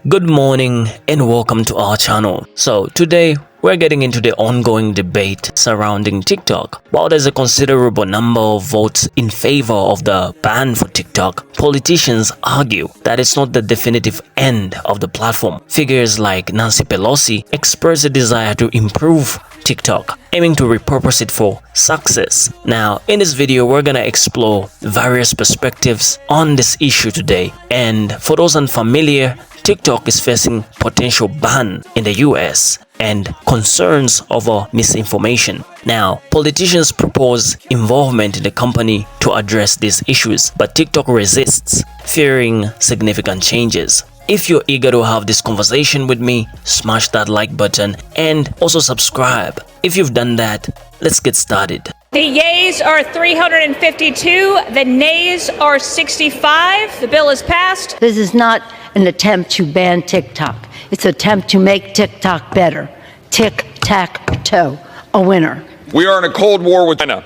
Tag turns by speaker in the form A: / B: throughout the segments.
A: Good morning and welcome to our channel. So today we're getting into the ongoing debate surrounding TikTok. While there's a considerable number of votes in favor of the ban for TikTok, politicians argue that it's not the definitive end of the platform. Figures like Nancy Pelosi express a desire to improve TikTok, aiming to repurpose it for success. Now, in this video, we're gonna explore various perspectives on this issue today. And for those unfamiliar, TikTok is facing potential ban in the US and concerns over misinformation. Now, politicians propose involvement in the company to address these issues, but TikTok resists, fearing significant changes. If you're eager to have this conversation with me, smash that like button and also subscribe. If you've done that, let's get started.
B: The yeas are 352, the nays are 65. The bill is passed.
C: This is not an attempt to ban TikTok. It's an attempt to make TikTok better. Tic-tac-toe, a winner.
D: We are in a Cold War with China,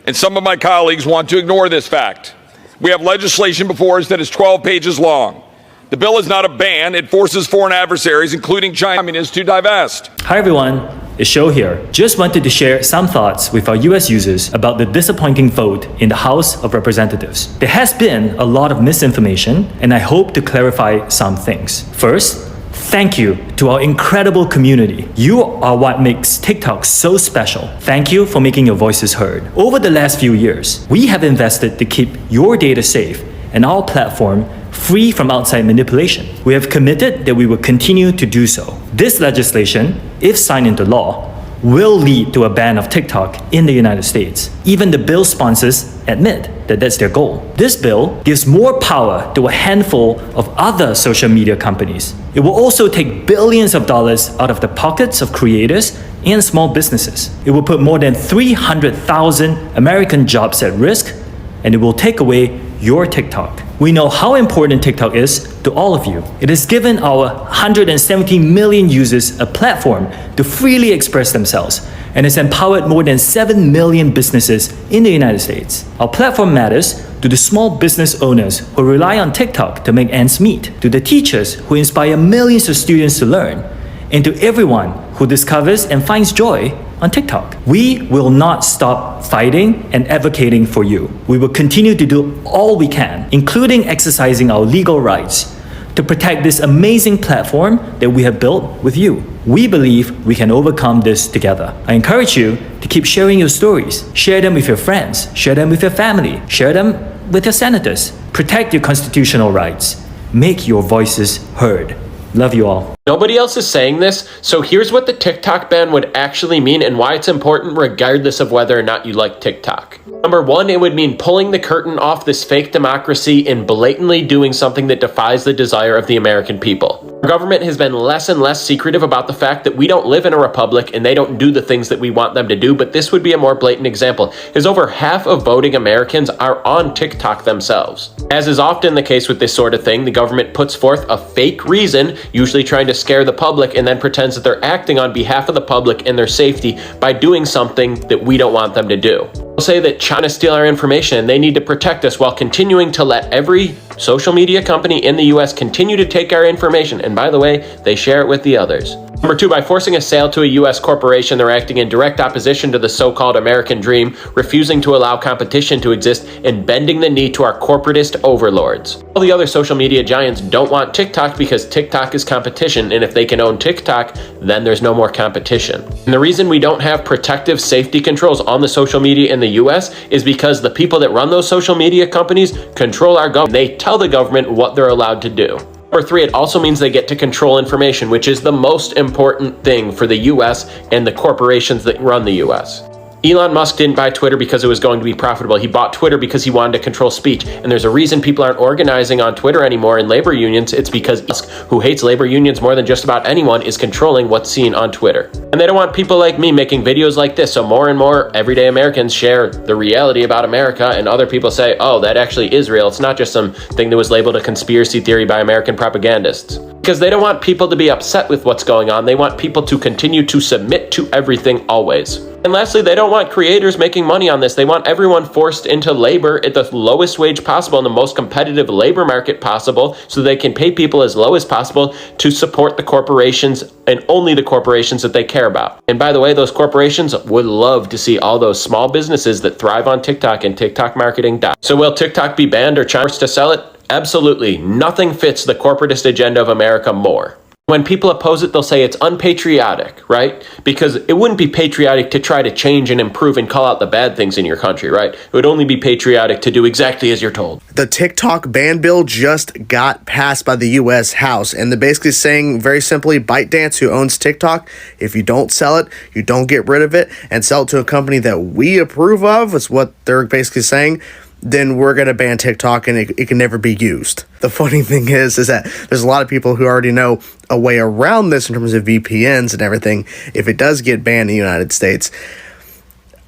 D: and some of my colleagues want to ignore this fact. We have legislation before us that is 12 pages long. The bill is not a ban. It forces foreign adversaries, including China, to divest.
E: Hi everyone, it's Show here. Just wanted to share some thoughts with our US users about the disappointing vote in the House of Representatives. There has been a lot of misinformation, and I hope to clarify some things. First, thank you to our incredible community. You are what makes TikTok so special. Thank you for making your voices heard. Over the last few years, we have invested to keep your data safe and our platform free from outside manipulation. We have committed that we will continue to do so. This legislation, if signed into law, will lead to a ban of TikTok in the United States. Even the bill sponsors admit that that's their goal. This bill gives more power to a handful of other social media companies. It will also take billions of dollars out of the pockets of creators and small businesses. It will put more than 300,000 American jobs at risk, and it will take away your TikTok. We know how important TikTok is to all of you. It has given our 170 million users a platform to freely express themselves, and has empowered more than 7 million businesses in the United States. Our platform matters to the small business owners who rely on TikTok to make ends meet, to the teachers who inspire millions of students to learn, and to everyone who discovers and finds joy on TikTok. We will not stop fighting and advocating for you. We will continue to do all we can, including exercising our legal rights, to protect this amazing platform that we have built with you. We believe we can overcome this together. I encourage you to keep sharing your stories. Share them with your friends. Share them with your family. Share them with your senators. Protect your constitutional rights. Make your voices heard. Love you all.
F: Nobody else is saying this, so here's what the TikTok ban would actually mean and why it's important regardless of whether or not you like TikTok. Number one, it would mean pulling the curtain off this fake democracy and blatantly doing something that defies the desire of the American people. Our government has been less and less secretive about the fact that we don't live in a republic and they don't do the things that we want them to do, but this would be a more blatant example, is over half of voting Americans are on TikTok themselves. As is often the case with this sort of thing, the government puts forth a fake reason, usually trying to scare the public, and then pretends that they're acting on behalf of the public and their safety by doing something that we don't want them to do. They'll say that China steal our information and they need to protect us while continuing to let every social media company in the US continue to take our information, and by the way, they share it with the others. Number two, by forcing a sale to a US corporation, they're acting in direct opposition to the so-called American dream, refusing to allow competition to exist, and bending the knee to our corporatist overlords. All the other social media giants don't want TikTok because TikTok is competition, and if they can own TikTok, then there's no more competition. And the reason we don't have protective safety controls on the social media in the US is because the people that run those social media companies control our government. They tell the government what they're allowed to do. Number three, it also means they get to control information, which is the most important thing for the US and the corporations that run the US. Elon Musk didn't buy Twitter because it was going to be profitable. He bought Twitter because he wanted to control speech. And there's a reason people aren't organizing on Twitter anymore in labor unions. It's because Musk, who hates labor unions more than just about anyone, is controlling what's seen on Twitter. And they don't want people like me making videos like this, so more and more everyday Americans share the reality about America, and other people say, oh, that actually is real. It's not just some thing that was labeled a conspiracy theory by American propagandists. Because they don't want people to be upset with what's going on. They want people to continue to submit to everything always. And lastly, they don't want creators making money on this. They want everyone forced into labor at the lowest wage possible and the most competitive labor market possible so they can pay people as low as possible to support the corporations and only the corporations that they care about. And by the way, those corporations would love to see all those small businesses that thrive on TikTok and TikTok marketing die. So will TikTok be banned or China forced to sell it? Absolutely. Nothing fits the corporatist agenda of America more. When people oppose it, they'll say it's unpatriotic, right? Because it wouldn't be patriotic to try to change and improve and call out the bad things in your country, right? It would only be patriotic to do exactly as you're told.
G: The TikTok ban bill just got passed by the U.S. House, and they're basically saying very simply, ByteDance, who owns TikTok, if you don't sell it, you don't get rid of it, and sell it to a company that we approve of, is what they're basically saying, then we're going to ban TikTok and it can never be used. The funny thing is that there's a lot of people who already know a way around this in terms of VPNs and everything. If it does get banned in the United States,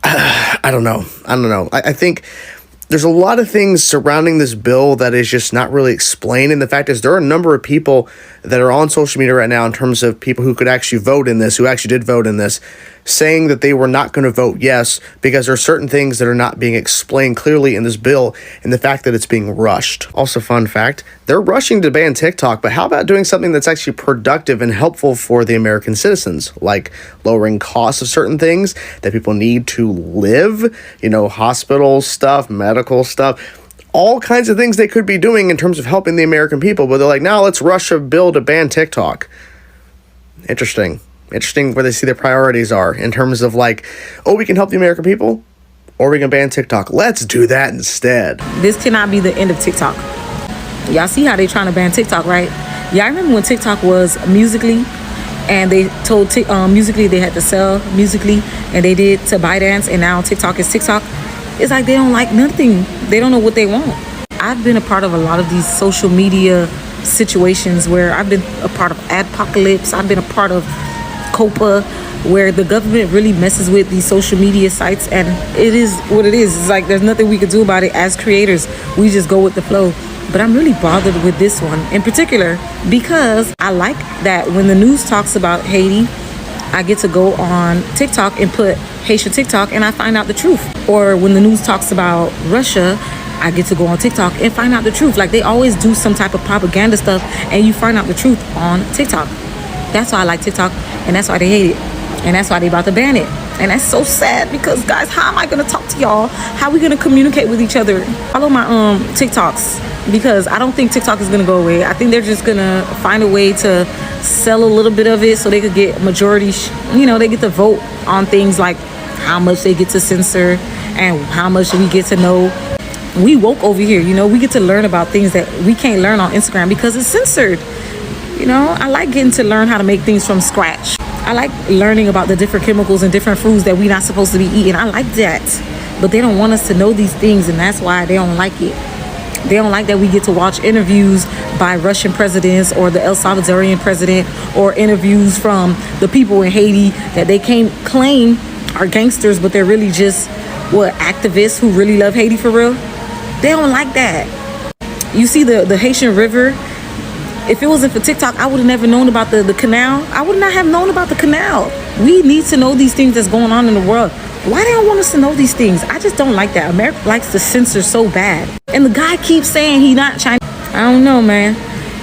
G: I don't know. I think there's a lot of things surrounding this bill that is just not really explained. And the fact is, there are a number of people that are on social media right now in terms of people who could actually vote in this, who actually did vote in this, saying that they were not going to vote yes because there are certain things that are not being explained clearly in this bill and the fact that it's being rushed. Also, fun fact, they're rushing to ban TikTok, but how about doing something that's actually productive and helpful for the American citizens, like lowering costs of certain things that people need to live, hospital stuff, medical stuff, all kinds of things they could be doing in terms of helping the American people, but they're like, now let's rush a bill to ban TikTok. Interesting where they see their priorities are in terms of like, oh, we can help the American people or we can ban TikTok. Let's do that instead.
H: This cannot be the end of TikTok. Y'all see how they trying to ban TikTok, right? Yeah, I remember when TikTok was Musical.ly and they told Musical.ly they had to sell Musical.ly and they did to ByteDance, and now TikTok is TikTok. It's like they don't like nothing. They don't know what they want. I've been a part of a lot of these social media situations where I've been a part of Adpocalypse. I've been a part of COPA, where the government really messes with these social media sites, and it is what it is. It's like there's nothing we could do about it as creators. We just go with the flow. But I'm really bothered with this one in particular because I like that when the news talks about Haiti, I get to go on TikTok and put Haitian TikTok and I find out the truth. Or when the news talks about Russia, I get to go on TikTok and find out the truth. Like they always do some type of propaganda stuff and you find out the truth on TikTok. That's why I like TikTok, and that's why they hate it, and that's why they about to ban it. And that's so sad because, guys, how am I gonna talk to y'all? How are we gonna communicate with each other? Follow my TikToks, because I don't think TikTok is gonna go away. I think they're just gonna find a way to sell a little bit of it so they could get majority. They get to vote on things like how much they get to censor and how much we get to know. We woke over here, we get to learn about things that we can't learn on Instagram because it's censored. I like getting to learn how to make things from scratch. I like learning about the different chemicals and different foods that we're not supposed to be eating. I like that. But they don't want us to know these things, and that's why they don't like it. They don't like that we get to watch interviews by Russian presidents or the El Salvadorian president, or interviews from the people in Haiti that they can't claim are gangsters, but they're really just, activists who really love Haiti for real. They don't like that. You see the Haitian River. If it wasn't for TikTok, I would have never known about the canal. I would not have known about the canal. We need to know these things that's going on in the world. Why they don't want us to know these things? I just don't like that. America likes to censor so bad. And the guy keeps saying he not Chinese. I don't know, man.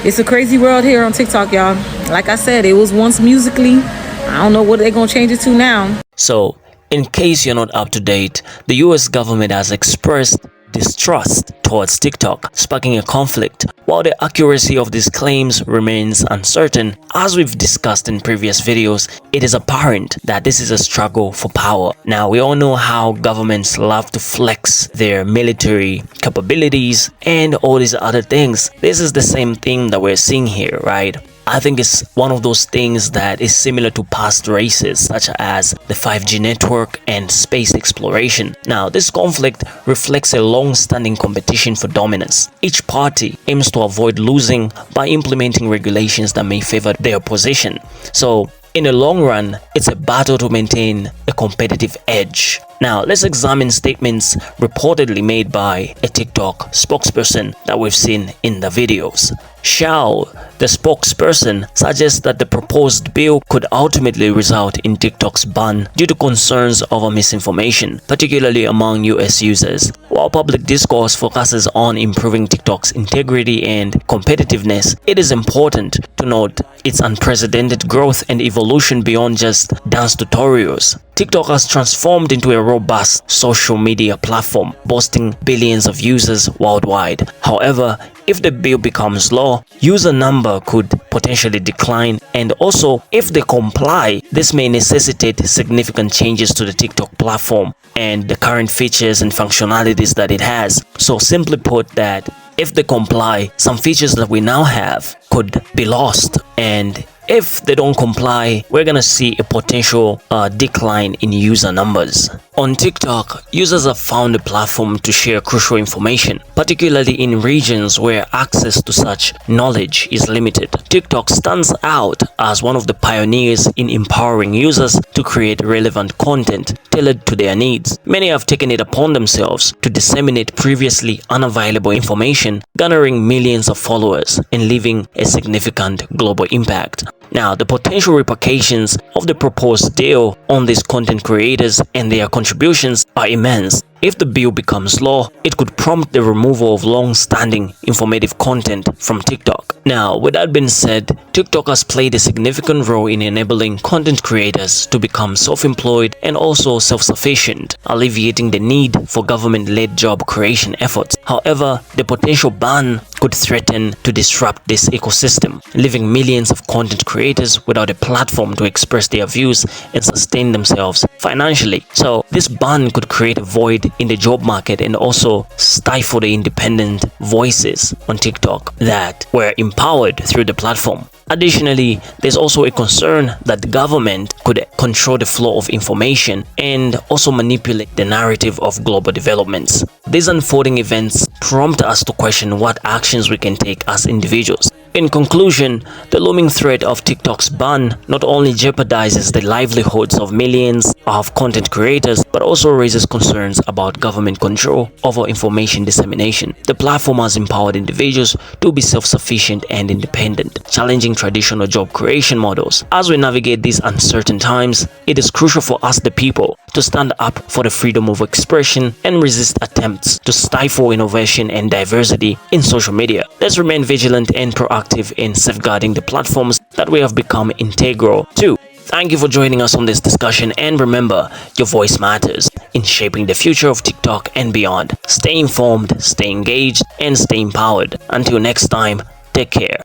H: It's a crazy world here on TikTok, y'all. Like I said, it was once Musical.ly. I don't know what they're going to change it to now.
A: So, in case you're not up to date, the US government has expressed distrust towards TikTok, sparking a conflict. While the accuracy of these claims remains uncertain, as we've discussed in previous videos, it is apparent that this is a struggle for power. Now, we all know how governments love to flex their military capabilities and all these other things. This is the same thing that we're seeing here, right? I think it's one of those things that is similar to past races such as the 5G network and space exploration. Now, this conflict reflects a long-standing competition for dominance. Each party aims to avoid losing by implementing regulations that may favor their position. So, in the long run, it's a battle to maintain a competitive edge. Now, let's examine statements reportedly made by a TikTok spokesperson that we've seen in the videos. Xiao, the spokesperson, suggests that the proposed bill could ultimately result in TikTok's ban due to concerns over misinformation, particularly among US users. While public discourse focuses on improving TikTok's integrity and competitiveness, it is important to note its unprecedented growth and evolution beyond just dance tutorials. TikTok has transformed into a robust social media platform, boasting billions of users worldwide. However, if the bill becomes law, user number could potentially decline, and also if they comply, this may necessitate significant changes to the TikTok platform and the current features and functionalities that it has. So simply put, that if they comply, some features that we now have could be lost, and if they don't comply, we're gonna see a potential decline in user numbers. On TikTok, users have found a platform to share crucial information, particularly in regions where access to such knowledge is limited. TikTok stands out as one of the pioneers in empowering users to create relevant content tailored to their needs. Many have taken it upon themselves to disseminate previously unavailable information, garnering millions of followers and leaving a significant global impact. Now, the potential repercussions of the proposed deal on these content creators and their contributions are immense. If the bill becomes law, it could prompt the removal of long-standing informative content from TikTok. Now, with that being said, TikTok has played a significant role in enabling content creators to become self-employed and also self-sufficient, alleviating the need for government-led job creation efforts. However, the potential ban could threaten to disrupt this ecosystem, leaving millions of content creators without a platform to express their views and sustain themselves financially. So, this ban could create a void in the job market and also stifle the independent voices on TikTok that were empowered through the platform. Additionally, there's also a concern that the government could control the flow of information and also manipulate the narrative of global developments. These unfolding events prompt us to question what actions we can take as individuals. In conclusion, the looming threat of TikTok's ban not only jeopardizes the livelihoods of millions of content creators, but also raises concerns about government control over information dissemination. The platform has empowered individuals to be self-sufficient and independent, challenging traditional job creation models. As we navigate these uncertain times, it is crucial for us, the people, to stand up for the freedom of expression and resist attempts to stifle innovation and diversity in social media. Let's remain vigilant and proactive in safeguarding the platforms that we have become integral to. Thank you for joining us on this discussion, and remember, your voice matters in shaping the future of TikTok and beyond. Stay informed, stay engaged, and stay empowered. Until next time, take care.